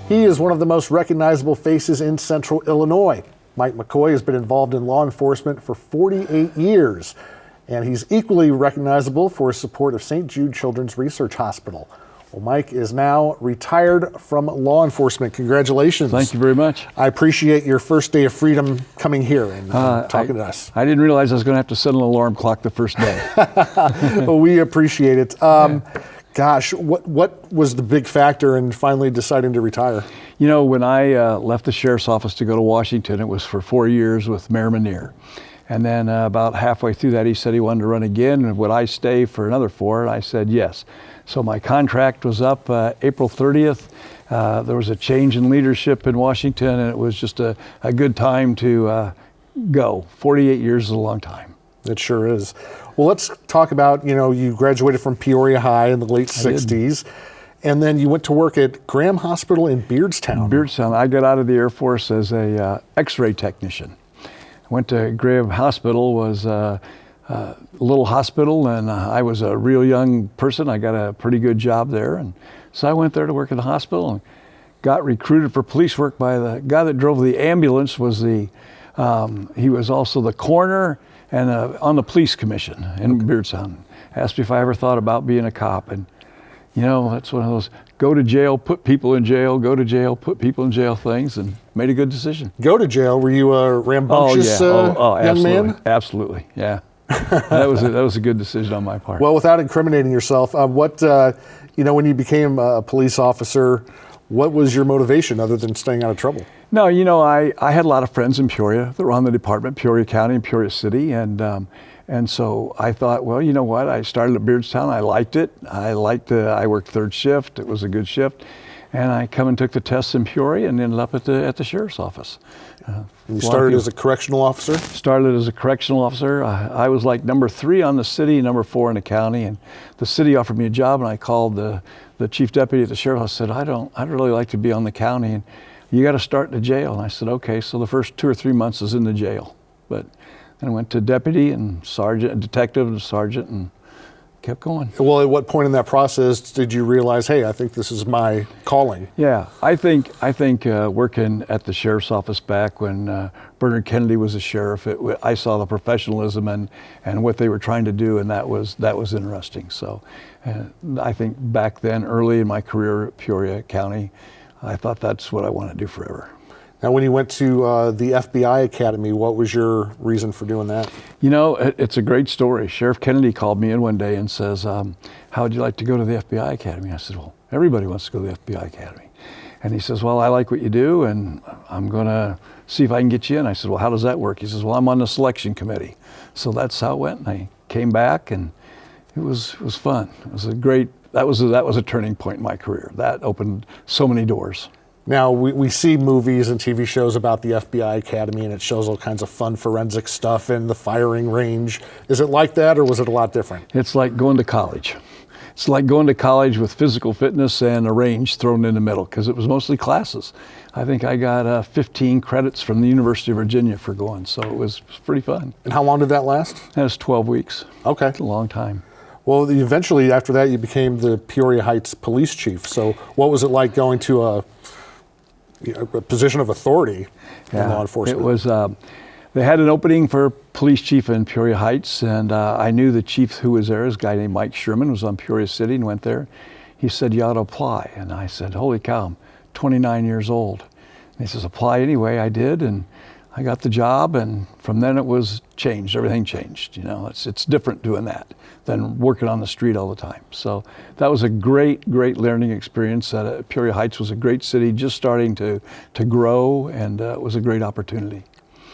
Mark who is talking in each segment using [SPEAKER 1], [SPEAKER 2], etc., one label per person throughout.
[SPEAKER 1] He is one of the most recognizable faces in Central Illinois. Mike McCoy has been involved in law enforcement for 48 years, and he's equally recognizable for his support of St. Jude Children's Research Hospital. Well, Mike is now retired from law enforcement. Congratulations.
[SPEAKER 2] Thank you very much.
[SPEAKER 1] I appreciate your first day of freedom coming here and talking to us.
[SPEAKER 2] I didn't realize I was going to have to set an alarm clock the first day.
[SPEAKER 1] Well, we appreciate it. Gosh, what was the big factor in finally deciding to retire?
[SPEAKER 2] You know, when I left the sheriff's office to go to Washington, it was for 4 years with Mayor Manier. And then about halfway through that, he said he wanted to run again, and would I stay for another 4? And I said yes. So my contract was up April 30th. There was a change in leadership in Washington, and it was just a good time to go. 48 years is a long time.
[SPEAKER 1] It sure is. Well, let's talk about, you graduated from Peoria High in the late 60s, and then you went to work at Graham Hospital in Beardstown.
[SPEAKER 2] Beardstown. I got out of the Air Force as a X-ray technician. Went to Graham Hospital, was a little hospital, and I was a real young person. I got a pretty good job there, and so I went there to work at the hospital and got recruited for police work by the guy that drove the ambulance. He was also the coroner and on the police commission in Beardstown. Asked me if I ever thought about being a cop, and that's one of those go to jail, put people in jail, go to jail, put people in jail things, and made a good decision.
[SPEAKER 1] Go to jail? Were you a rambunctious young man?
[SPEAKER 2] Absolutely, yeah. That was a good decision on my part.
[SPEAKER 1] Well, without incriminating yourself, when you became a police officer, what was your motivation other than staying out of trouble?
[SPEAKER 2] No, I had a lot of friends in Peoria that were on the department, Peoria County and Peoria City, and so I thought, well, you know what? I started at Beardstown. I liked it. I worked third shift. It was a good shift. And I come and took the tests in Peoria and ended up at the sheriff's office.
[SPEAKER 1] You started as a correctional officer?
[SPEAKER 2] Started as a correctional officer. I was like number 3 on the city, number 4 in the county. And the city offered me a job, and I called the chief deputy at the sheriff's office. I said, I'd really like to be on the county, and you got to start in the jail. And I said, okay. So the first 2 or 3 months is in the jail. But then I went to deputy and sergeant, detective and sergeant, and kept going. Well,
[SPEAKER 1] at what point in that process did you realize, hey, I think this is my calling?
[SPEAKER 2] Yeah, I think working at the sheriff's office back when Bernard Kennedy was a sheriff, I saw the professionalism and what they were trying to do, and that was interesting. So I think back then, early in my career at Peoria County, I thought that's what I want to do forever.
[SPEAKER 1] Now, when you went to the FBI Academy, what was your reason for doing that?
[SPEAKER 2] It's a great story. Sheriff Kennedy called me in one day and says, how would you like to go to the FBI Academy? I said, well, everybody wants to go to the FBI Academy. And he says, well, I like what you do, and I'm going to see if I can get you in. I said, well, how does that work? He says, well, I'm on the selection committee. So that's how it went. And I came back, and it was fun. It was that was a turning point in my career. That opened so many doors.
[SPEAKER 1] Now, we see movies and TV shows about the FBI Academy, and it shows all kinds of fun forensic stuff in the firing range. Is it like that, or was it a lot different?
[SPEAKER 2] It's like going to college. It's like going to college with physical fitness and a range thrown in the middle, because it was mostly classes. I think I got 15 credits from the University of Virginia for going, so it was pretty fun.
[SPEAKER 1] And how long did that last?
[SPEAKER 2] That was 12 weeks.
[SPEAKER 1] Okay.
[SPEAKER 2] It's a long time.
[SPEAKER 1] Well, eventually, after that, you became the Peoria Heights police chief. So what was it like going to a position of authority in law enforcement?
[SPEAKER 2] It was, they had an opening for police chief in Peoria Heights, and I knew the chief who was there, a guy named Mike Sherman, was on Peoria City, and went there. He said, you ought to apply. And I said, holy cow, I'm 29 years old. And he says, apply anyway. I did, and I got the job, and from then it was changed. Everything changed. It's different doing that than working on the street all the time. So that was a great learning experience. Peoria Heights was a great city, just starting to grow, and it was a great opportunity.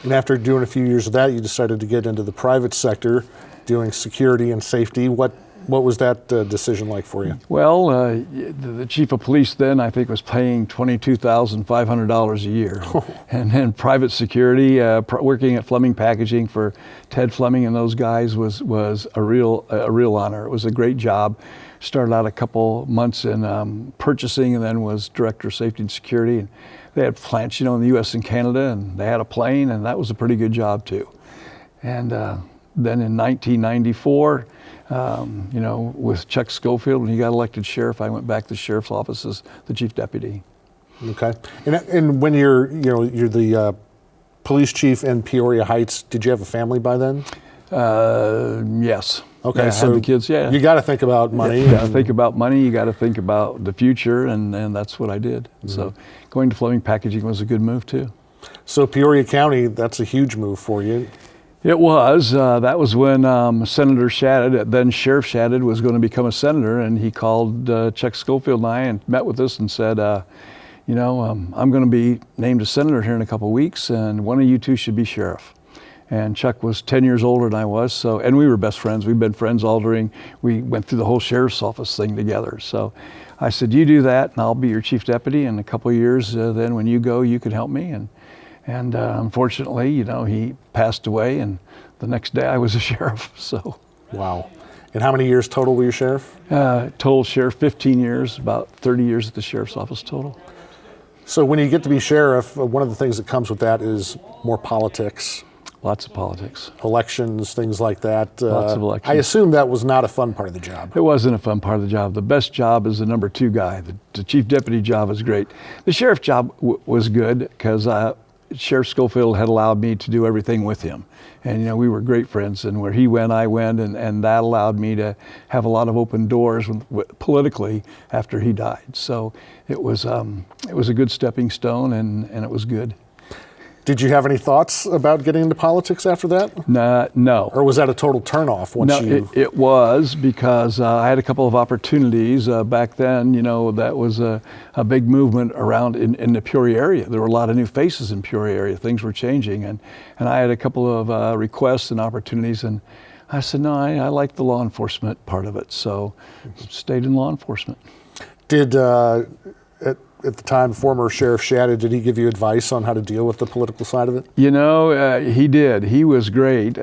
[SPEAKER 1] And after doing a few years of that, you decided to get into the private sector, doing security and safety. What was that decision like for you?
[SPEAKER 2] Well, the chief of police then, I think, was paying $22,500 a year. And then private security, working at Fleming Packaging for Ted Fleming and those guys was a real honor. It was a great job. Started out a couple months in purchasing, and then was director of safety and security. And they had plants, in the U.S. and Canada, and they had a plane, and that was a pretty good job too. And then in 1994, with Chuck Schofield, when he got elected sheriff, I went back to the sheriff's office as the chief deputy.
[SPEAKER 1] Okay. And when you're the police chief in Peoria Heights, did you have a family by then?
[SPEAKER 2] Yes.
[SPEAKER 1] Okay,
[SPEAKER 2] Yeah, I
[SPEAKER 1] so
[SPEAKER 2] had the kids. Yeah,
[SPEAKER 1] you got to think about money.
[SPEAKER 2] You got to think about money. You got to think about the future, and that's what I did. So going to Fleming Packaging was a good move too.
[SPEAKER 1] So Peoria County, that's a huge move for you.
[SPEAKER 2] It was. That was when Senator Shadid, then Sheriff Shadid, was going to become a senator, and he called Chuck Schofield and I and met with us and said, I'm going to be named a senator here in a couple of weeks, and one of you two should be sheriff. And Chuck was 10 years older than I was, and we were best friends. We've been friends we went through the whole sheriff's office thing together. So I said, you do that, and I'll be your chief deputy. In a couple of years, then when you go, you can help me. And unfortunately, he passed away, and the next day I was a sheriff. So.
[SPEAKER 1] Wow. And how many years total were you sheriff?
[SPEAKER 2] Total sheriff, 15 years, about 30 years at the sheriff's office total.
[SPEAKER 1] So when you get to be sheriff, one of the things that comes with that is more politics.
[SPEAKER 2] Lots of politics.
[SPEAKER 1] Elections, things like that.
[SPEAKER 2] Lots of elections.
[SPEAKER 1] I assume that was not a fun part of the job.
[SPEAKER 2] It wasn't a fun part of the job. The best job is the number 2 guy. The chief deputy job is great. The sheriff job was good because Sheriff Schofield had allowed me to do everything with him. And, we were great friends. And where he went, I went. And that allowed me to have a lot of open doors politically after he died. So it was a good stepping stone, and it was good.
[SPEAKER 1] Did you have any thoughts about getting into politics after that?
[SPEAKER 2] No.
[SPEAKER 1] Or was that a total turnoff once you...
[SPEAKER 2] It was, because I had a couple of opportunities back then. That was a big movement around in the Peoria area. There were a lot of new faces in Peoria area. Things were changing, and I had a couple of requests and opportunities, and I said, no, I like the law enforcement part of it, so stayed in law enforcement.
[SPEAKER 1] Did at the time, former Sheriff Shadid, did he give you advice on how to deal with the political side of it?
[SPEAKER 2] He did. He was great.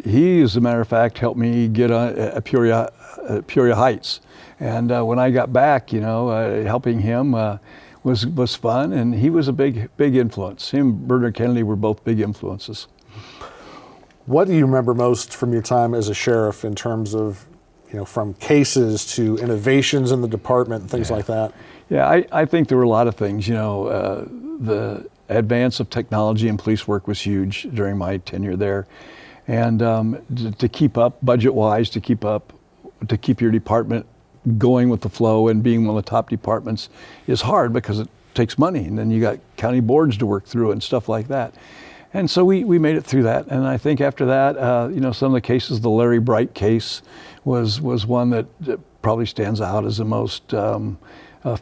[SPEAKER 2] He, as a matter of fact, helped me get on Peoria Heights. And when I got back, helping him was fun, and he was a big influence. Him and Bernard Kennedy were both big influences.
[SPEAKER 1] What do you remember most from your time as a sheriff in terms of, from cases to innovations in the department and things like that?
[SPEAKER 2] Yeah, I think there were a lot of things. The advance of technology in police work was huge during my tenure there. And to keep up budget-wise, to keep your department going with the flow and being one of the top departments is hard because it takes money. And then you got county boards to work through and stuff like that. And so we made it through that. And I think after that, some of the cases, the Larry Bright case was one that probably stands out as the most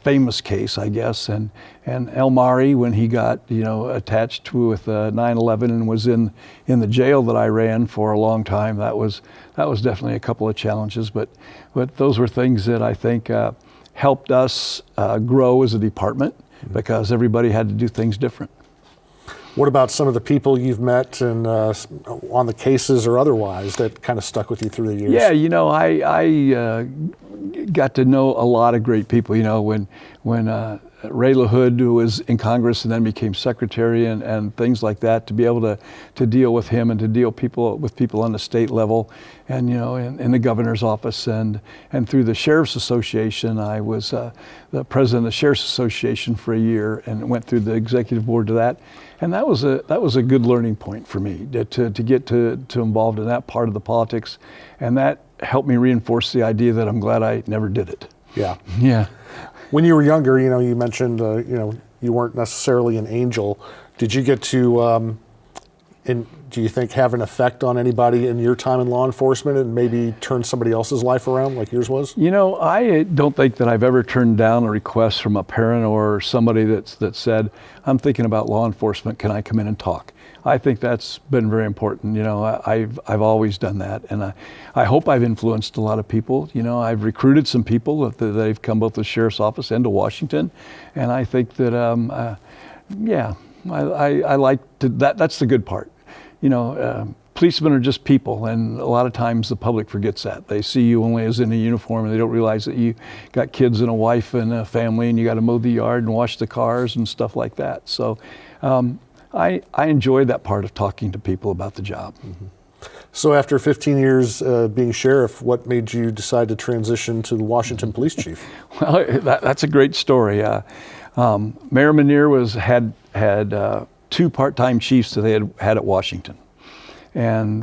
[SPEAKER 2] famous case, I guess. And El Mari, when he got attached with 9/11 and was in the jail that I ran for a long time, that was definitely a couple of challenges. But those were things that I think helped us grow as a department because everybody had to do things different.
[SPEAKER 1] What about some of the people you've met and on the cases or otherwise that kind of stuck with you through the years?
[SPEAKER 2] Yeah, I got to know a lot of great people. When Ray LaHood, who was in Congress and then became secretary and things like that, to be able to deal with him and to deal with people on the state level, and in the governor's office and through the Sheriff's Association. I was the president of the Sheriff's Association for a year and went through the executive board to that. And that was a good learning point for me to get to involved in that part of the politics, and that helped me reinforce the idea that I'm glad I never did it.
[SPEAKER 1] Yeah.
[SPEAKER 2] Yeah.
[SPEAKER 1] When you were younger, you mentioned you weren't necessarily an angel. Did you get to do you think have an effect on anybody in your time in law enforcement and maybe turn somebody else's life around like yours was?
[SPEAKER 2] I don't think that I've ever turned down a request from a parent or somebody that said, I'm thinking about law enforcement, can I come in and talk? I think that's been very important. I've always done that, and I hope I've influenced a lot of people. I've recruited some people that they've come both to the sheriff's office and to Washington, and I think that I like to, that's the good part. Policemen are just people, and a lot of times the public forgets that. They see you only as in a uniform, and they don't realize that you got kids and a wife and a family, and you got to mow the yard and wash the cars and stuff like that. So I enjoyed that part of talking to people about the job.
[SPEAKER 1] Mm-hmm. So after 15 years being sheriff, what made you decide to transition to the Washington police chief?
[SPEAKER 2] Well, that's a great story. Mayor Manier had 2 part-time chiefs that they had at Washington. And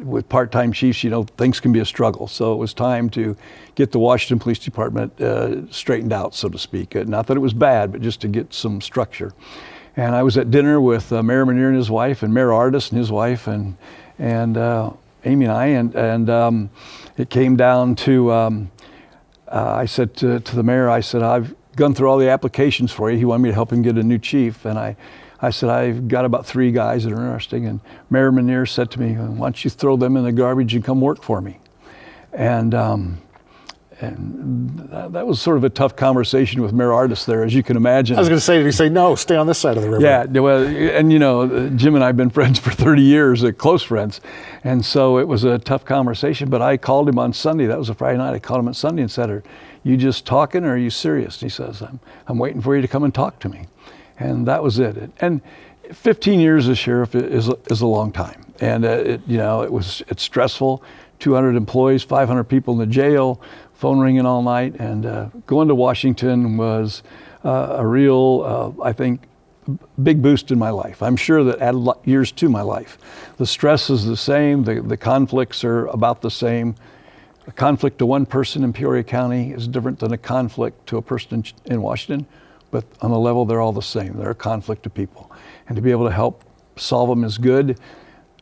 [SPEAKER 2] with part-time chiefs, things can be a struggle. So it was time to get the Washington Police Department straightened out, so to speak. Not that it was bad, but just to get some structure. And I was at dinner with Mayor Manier and his wife, and Mayor Ardis and his wife, and Amy and I, and it came down to, I said to the mayor, I said, I've gone through all the applications for you. He wanted me to help him get a new chief. And I said, I've got about 3 guys that are interesting. And Mayor Manier said to me, why don't you throw them in the garbage and come work for me? And that was sort of a tough conversation with Mayor Ardis there, as you can imagine.
[SPEAKER 1] I was going to say, did he say, no, stay on this side of the river?
[SPEAKER 2] Yeah, well, and Jim and I have been friends for 30 years, close friends. And so it was a tough conversation, but I called him on Sunday. That was a Friday night. I called him on Sunday and said, are you just talking or are you serious? And he says, I'm waiting for you to come and talk to me. And that was it. And 15 years as sheriff is a long time. And it's stressful. 200 employees, 500 people in the jail, phone ringing all night. And going to Washington was a real, I think, big boost in my life. I'm sure that added years to my life. The stress is the same. The conflicts are about the same. A conflict to one person in Peoria County is different than a conflict to a person in Washington, but on the level, they're all the same. They're a conflict to people. And to be able to help solve them is good,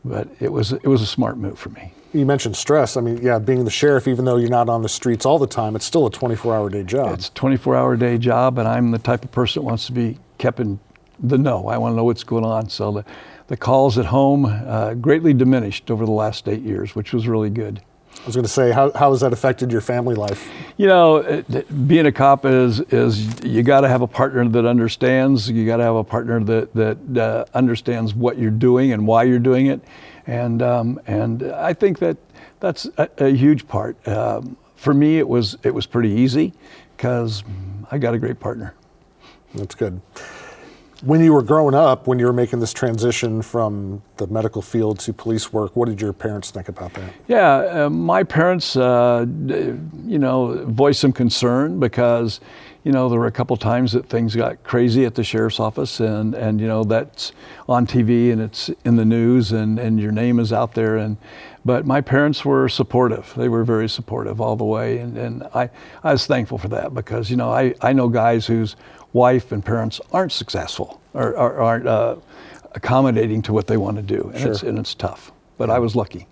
[SPEAKER 2] but it was a smart move for me.
[SPEAKER 1] You mentioned stress. I mean, yeah, being the sheriff, even though you're not on the streets all the time, it's still a 24-hour day job.
[SPEAKER 2] It's a 24-hour day job, and I'm the type of person that wants to be kept in the know. I want to know what's going on. So the calls at home greatly diminished over the last 8 years, which was really good.
[SPEAKER 1] I was going to say, how has that affected your family life?
[SPEAKER 2] Being a cop is you got to have a partner that understands. You got to have a partner that understands what you're doing and why you're doing it, and I think that's a huge part. For me, it was pretty easy because I got a great partner.
[SPEAKER 1] That's good. When you were growing up, when you were making this transition from the medical field to police work, what did your parents think about that? Yeah,
[SPEAKER 2] my parents, voiced some concern because, there were a couple times that things got crazy at the sheriff's office, and that's on TV and it's in the news and your name is out there. But my parents were supportive. They were very supportive all the way, and I was thankful for that because, I know guys whose wife and parents aren't successful or aren't accommodating to what they want to do, and,
[SPEAKER 1] sure.
[SPEAKER 2] It's tough. But I was lucky.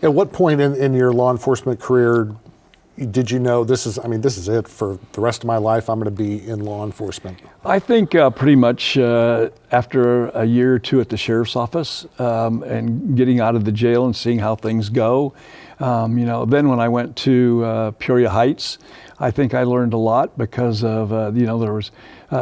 [SPEAKER 1] At what point in your law enforcement career did you know this is it for the rest of my life? I'm going to be in law enforcement.
[SPEAKER 2] I think pretty much after a year or two at the sheriff's office and getting out of the jail and seeing how things go. Then when I went to Peoria Heights, I think I learned a lot because of, there was,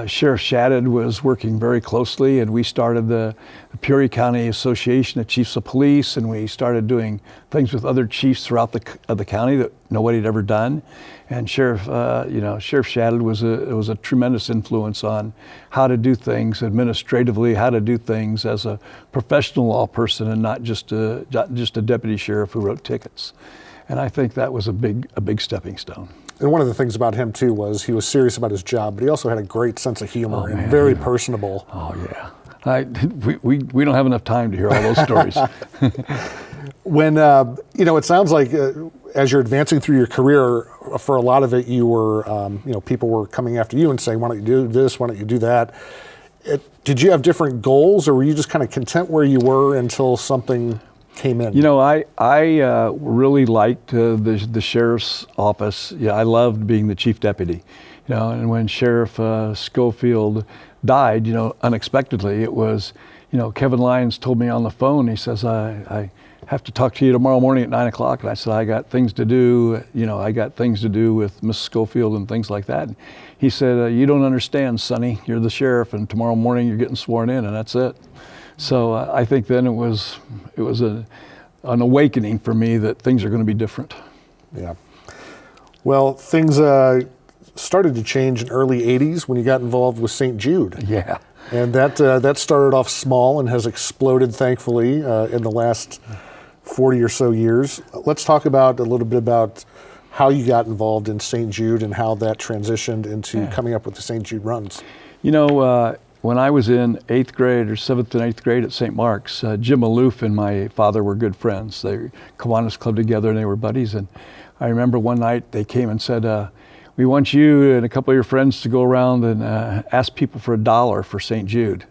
[SPEAKER 2] Sheriff Shadid was working very closely, and we started the Peoria County Association of Chiefs of Police, and we started doing things with other chiefs throughout the county that nobody had ever done. And Sheriff Shadid was a tremendous influence on how to do things administratively, how to do things as a professional law person, and not just a deputy sheriff who wrote tickets. And I think that was a big stepping stone. And one of the things about him too was he was serious about his job, but he also had a great sense of humor and very personable. Oh yeah, we don't have enough time to hear all those stories. When it sounds like as you're advancing through your career, for a lot of it, you were people were coming after you and saying, "Why don't you do this? Why don't you do that?" Did you have different goals, or were you just kind of content where you were until something came in? I really liked the sheriff's office. Yeah, I loved being the chief deputy. And when Sheriff Schofield died, unexpectedly, it was, Kevin Lyons told me on the phone. He says, I have to talk to you tomorrow morning at 9 o'clock. And I said, I got things to do. I got things to do with Mrs. Schofield and things like that. And he said, you don't understand, Sonny. You're the sheriff, and tomorrow morning you're getting sworn in, and that's it. So I think then it was an awakening for me that things are going to be different. Yeah. Well, things started to change in early 80s when you got involved with St. Jude. Yeah. And that started off small and has exploded, thankfully, in the last 40 or so years. Let's talk a little bit about
[SPEAKER 1] how you got involved in St. Jude and how that transitioned into coming up with the St. Jude runs.
[SPEAKER 2] You know, when I was in 8th grade or 7th and 8th grade at St. Mark's, Jim Aloof and my father were good friends. They Kiwanis Club together and they were buddies. And I remember one night they came and said, we want you and a couple of your friends to go around and ask people for $1 for St. Jude.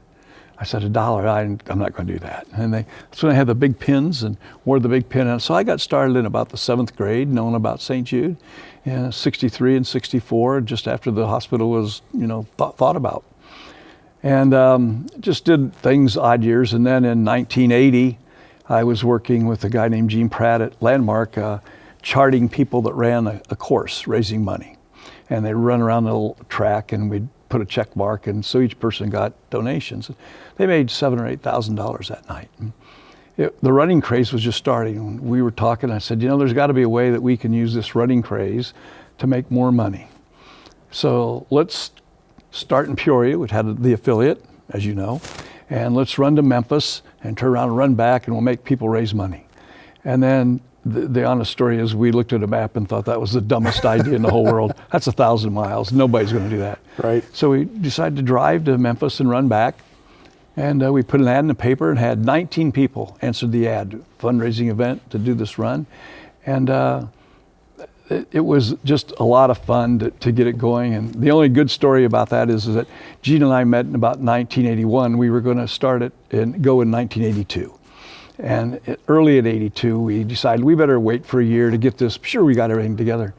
[SPEAKER 2] I said, $1? I'm not going to do that. And that's when I had the big pins and wore the big pin. And so I got started in about the 7th grade, knowing about St. Jude, in 63 and 64, just after the hospital was, thought about. And just did things odd years. And then in 1980, I was working with a guy named Gene Pratt at Landmark, charting people that ran a course, raising money. And they'd run around the little track and we'd put a check mark, and so each person got donations. They made $7,000 or $8,000 that night. The running craze was just starting. We were talking, I said, there's got to be a way that we can use this running craze to make more money. So let's start in Peoria, which had the affiliate, as you know, and let's run to Memphis and turn around and run back, and we'll make people raise money. And then the honest story is we looked at a map and thought that was the dumbest idea in the whole world. That's 1,000 miles. Nobody's going to do that.
[SPEAKER 1] Right.
[SPEAKER 2] So we decided to drive to Memphis and run back. And we put an ad in the paper and had 19 people answered the ad, fundraising event to do this run. And it was just a lot of fun to get it going. And the only good story about that is that Gene and I met in about 1981. We were going to start it and go in 1982. And early at 82, we decided we better wait for a year to get this. Sure, we got everything together.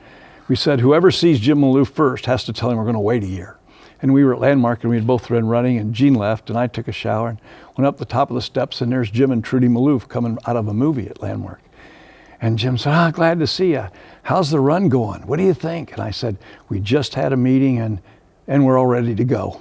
[SPEAKER 2] We said, whoever sees Jim Maloof first has to tell him we're going to wait a year. And we were at Landmark and we had both been running, and Gene left and I took a shower and went up the top of the steps, and there's Jim and Trudy Maloof coming out of a movie at Landmark. And Jim said, glad to see you. How's the run going? What do you think? And I said, we just had a meeting and we're all ready to go.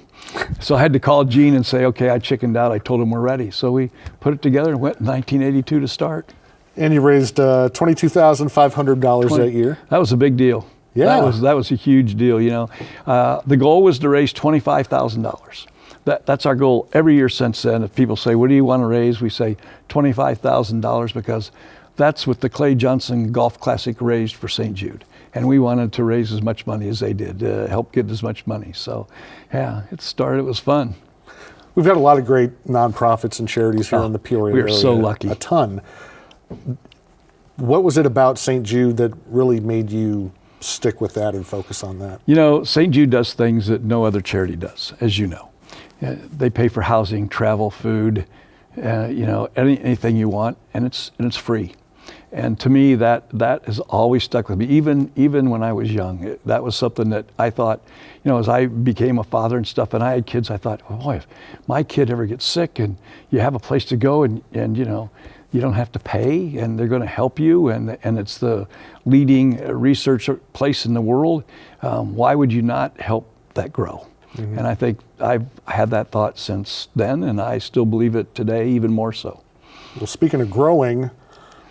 [SPEAKER 2] So I had to call Gene and say, okay, I chickened out. I told him we're ready. So we put it together and went in 1982 to start.
[SPEAKER 1] And you raised $22,500 that year.
[SPEAKER 2] That was a big deal.
[SPEAKER 1] Yeah.
[SPEAKER 2] That was a huge deal, The goal was to raise $25,000. That's our goal every year since then. If people say, what do you want to raise? We say $25,000 because that's what the Clay Johnson Golf Classic raised for St. Jude. And we wanted to raise as much money as they did, help get as much money. So, yeah, it started. It was fun.
[SPEAKER 1] We've got a lot of great nonprofits and charities here in the Peoria area.
[SPEAKER 2] We are so lucky.
[SPEAKER 1] A ton. What was it about St. Jude that really made you stick with that and focus on that?
[SPEAKER 2] St. Jude does things that no other charity does, as you know. They pay for housing, travel, food, anything you want, and it's free. And to me, that has always stuck with me. Even when I was young, that was something that I thought, as I became a father and stuff, and I had kids, I thought, boy, if my kid ever gets sick and you have a place to go and you don't have to pay and they're going to help you and it's the leading research place in the world, why would you not help that grow? Mm-hmm. And I think I've had that thought since then, and I still believe it today, even more so.
[SPEAKER 1] Well, speaking of growing,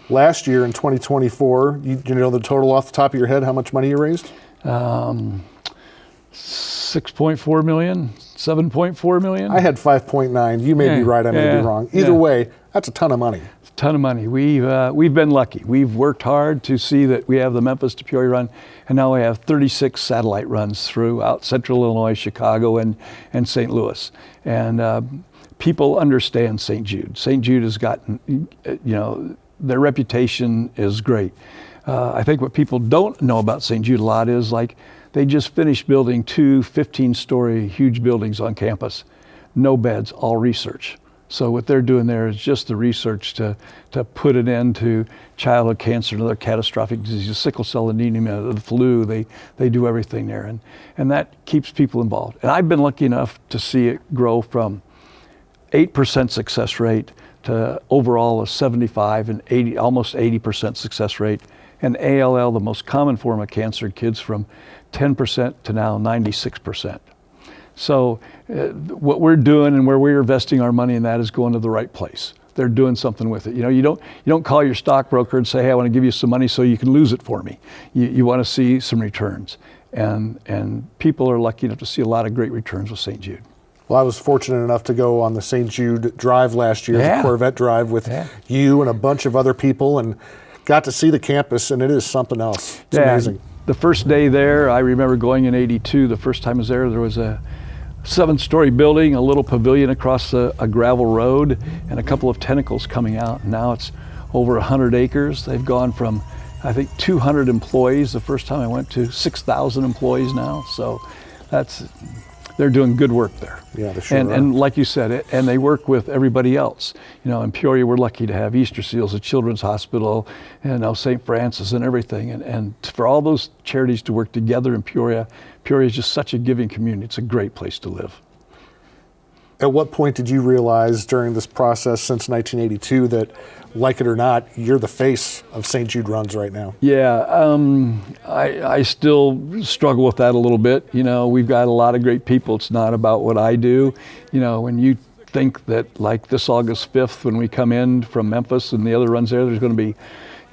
[SPEAKER 1] last year in 2024, you know the total off the top of your head, how much money you raised?
[SPEAKER 2] 6.4 million, 7.4 million.
[SPEAKER 1] I had 5.9. You may be right, I may be wrong. Either way, that's a ton of money.
[SPEAKER 2] It's a ton of money. We've been lucky. We've worked hard to see that we have the Memphis to Peoria run, and now we have 36 satellite runs throughout Central Illinois, Chicago, and St. Louis. And people understand St. Jude. St. Jude has gotten, their reputation is great. I think what people don't know about St. Jude a lot is they just finished building 2 15-story huge buildings on campus. No beds, all research. So what they're doing there is just the research to put an end to childhood cancer and other catastrophic diseases, sickle cell anemia, the flu. They do everything there, and that keeps people involved. And I've been lucky enough to see it grow from 8% success rate to overall a 75 and 80, almost 80% success rate. And ALL, the most common form of cancer in kids, from 10% to now 96%. So what we're doing and where we're investing our money in that is going to the right place. They're doing something with it. You don't call your stockbroker and say, hey, I want to give you some money so you can lose it for me. You want to see some returns. And people are lucky enough to see a lot of great returns with St. Jude.
[SPEAKER 1] Well, I was fortunate enough to go on the St. Jude drive last year, the Corvette drive with you and a bunch of other people, and got to see the campus, and it is something else. It's amazing.
[SPEAKER 2] The first day there, I remember going in '82, the first time I was there was a 7-story building, a little pavilion across a gravel road, and a couple of tentacles coming out. Now it's over 100 acres. They've gone from, I think, 200 employees the first time I went to 6,000 employees now. So they're doing good work there.
[SPEAKER 1] Yeah, they sure are.
[SPEAKER 2] And like you said, and they work with everybody else. You know, in Peoria, we're lucky to have Easter Seals, a children's hospital, and now St. Francis and everything. And for all those charities to work together in Peoria, Peoria is just such a giving community. It's a great place to live.
[SPEAKER 1] At what point did you realize during this process since 1982 that, like it or not, you're the face of St. Jude Runs right now?
[SPEAKER 2] Yeah, I still struggle with that a little bit. You know, we've got a lot of great people. It's not about what I do. You know, when you think that, like this August 5th, when we come in from Memphis and the other runs there's going to be,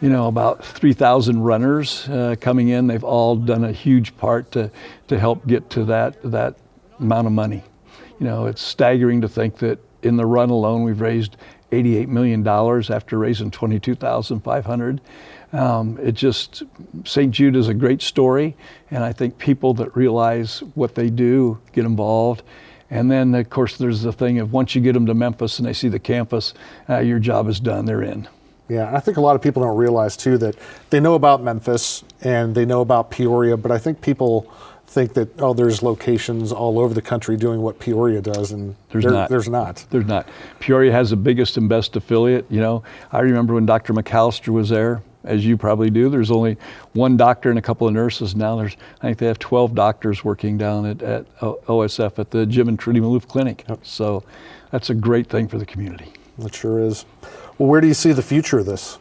[SPEAKER 2] you know, about 3,000 runners coming in. They've all done a huge part to help get to that amount of money. You know, it's staggering to think that in the run alone, we've raised $88 million after raising $22,500. It just, St. Jude is a great story, and I think people that realize what they do get involved. And then, of course, there's the thing of once you get them to Memphis and they see the campus, your job is done, they're in.
[SPEAKER 1] Yeah, I think a lot of people don't realize, too, that they know about Memphis and they know about Peoria, but I think people think that, oh, there's locations all over the country doing what Peoria does, and there's not. There's not.
[SPEAKER 2] Peoria has the biggest and best affiliate. You know, I remember when Dr. McAllister was there, as you probably do. There's only one doctor and a couple of nurses. Now I think they have 12 doctors working down at OSF at the Jim and Trudy Maloof Clinic. Yep. So that's a great thing for the community.
[SPEAKER 1] It sure is. Well, where do you see the future of this?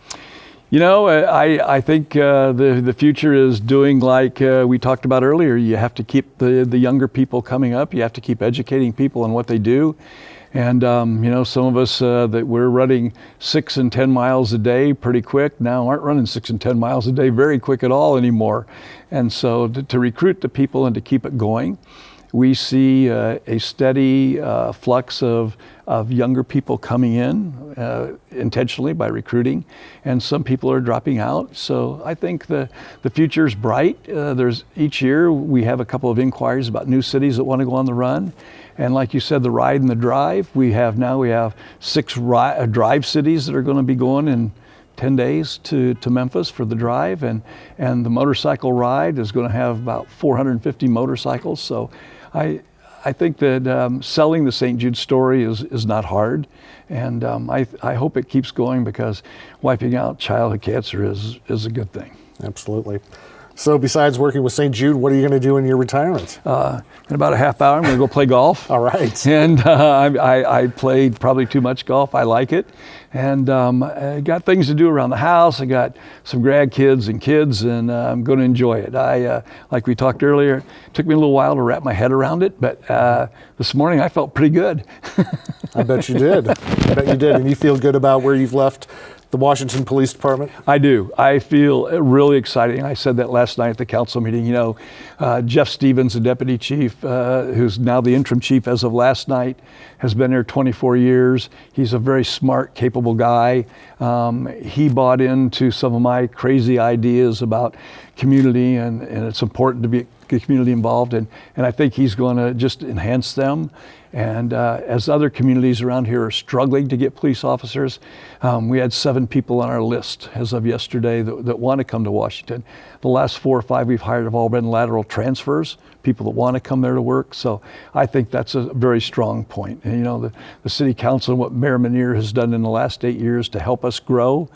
[SPEAKER 2] You know, I think the future is doing like we talked about earlier. You have to keep the younger people coming up. You have to keep educating people on what they do. And, you know, some of us that we're running 6 and 10 miles a day pretty quick now aren't running 6 and 10 miles a day very quick at all anymore. And so to recruit the people and to keep it going, we see a steady flux of younger people coming in intentionally by recruiting, and some people are dropping out. So I think the future is bright. There's each year we have a couple of inquiries about new cities that want to go on the run. And like you said, the ride and the drive, we have 6 drive cities that are going to be going in 10 days to Memphis for the drive, and the motorcycle ride is going to have about 450 motorcycles. So I think that selling the St. Jude story is not hard, and I hope it keeps going, because wiping out childhood cancer is a good thing.
[SPEAKER 1] Absolutely. So besides working with St. Jude, what are you going to do in your retirement?
[SPEAKER 2] In about a half hour, I'm going to go play golf.
[SPEAKER 1] All right.
[SPEAKER 2] And I played probably too much golf. I like it. And I got things to do around the house. I got some grandkids and kids, and I'm going to enjoy it. Like we talked earlier, it took me a little while to wrap my head around it, but this morning I felt pretty good.
[SPEAKER 1] I bet you did. I bet you did. And you feel good about where you've left the Washington Police Department?
[SPEAKER 2] I do. I feel really exciting. I said that last night at the council meeting. You know, Jeff Stevens, the deputy chief, who's now the interim chief as of last night, has been there 24 years. He's a very smart, capable guy. He bought into some of my crazy ideas about community, and it's important to be community involved, and I think he's going to just enhance them. And as other communities around here are struggling to get police officers, we had 7 people on our list as of yesterday that want to come to Washington. The last 4 or 5 we've hired have all been lateral transfers, people that want to come there to work. So I think that's a very strong point. And you know, the city council and what Mayor Manier has done in the last 8 years to help us grow,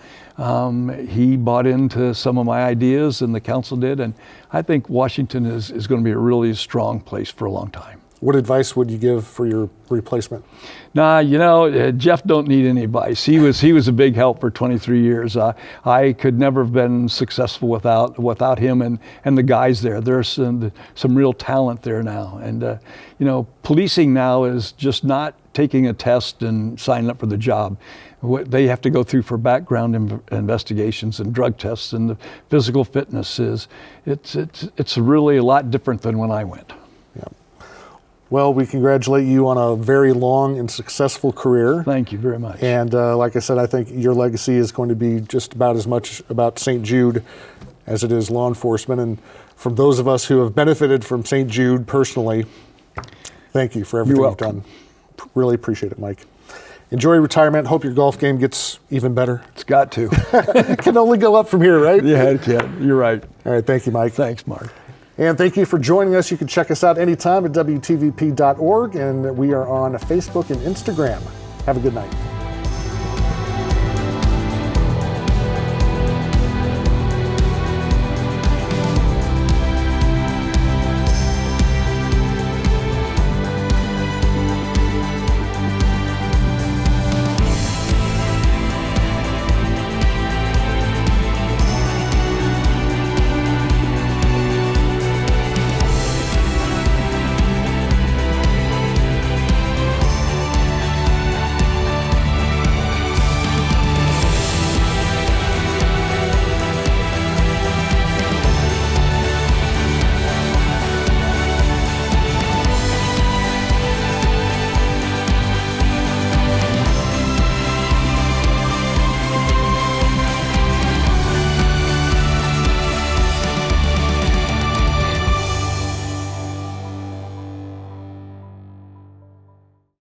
[SPEAKER 2] he bought into some of my ideas, and the council did. And I think Washington is going to be a really strong place for a long time.
[SPEAKER 1] What advice would you give for your replacement?
[SPEAKER 2] Nah, you know, Jeff don't need any advice. He was a big help for 23 years. I could never have been successful without him and the guys there. There's some real talent there now. And, you know, policing now is just not taking a test and signing up for the job. What they have to go through for background investigations and drug tests and the physical fitness it's really a lot different than when I went.
[SPEAKER 1] Well, we congratulate you on a very long and successful career.
[SPEAKER 2] Thank you very much.
[SPEAKER 1] And like I said, I think your legacy is going to be just about as much about St. Jude as it is law enforcement. And from those of us who have benefited from St. Jude personally, thank you for everything you've done. Really appreciate it, Mike. Enjoy retirement. Hope your golf game gets even better.
[SPEAKER 2] It's got to.
[SPEAKER 1] It can only go up from here, right?
[SPEAKER 2] Yeah, it can. You're right.
[SPEAKER 1] All right, thank you, Mike.
[SPEAKER 2] Thanks, Mark.
[SPEAKER 1] And thank you for joining us. You can check us out anytime at WTVP.org, and we are on Facebook and Instagram. Have a good night.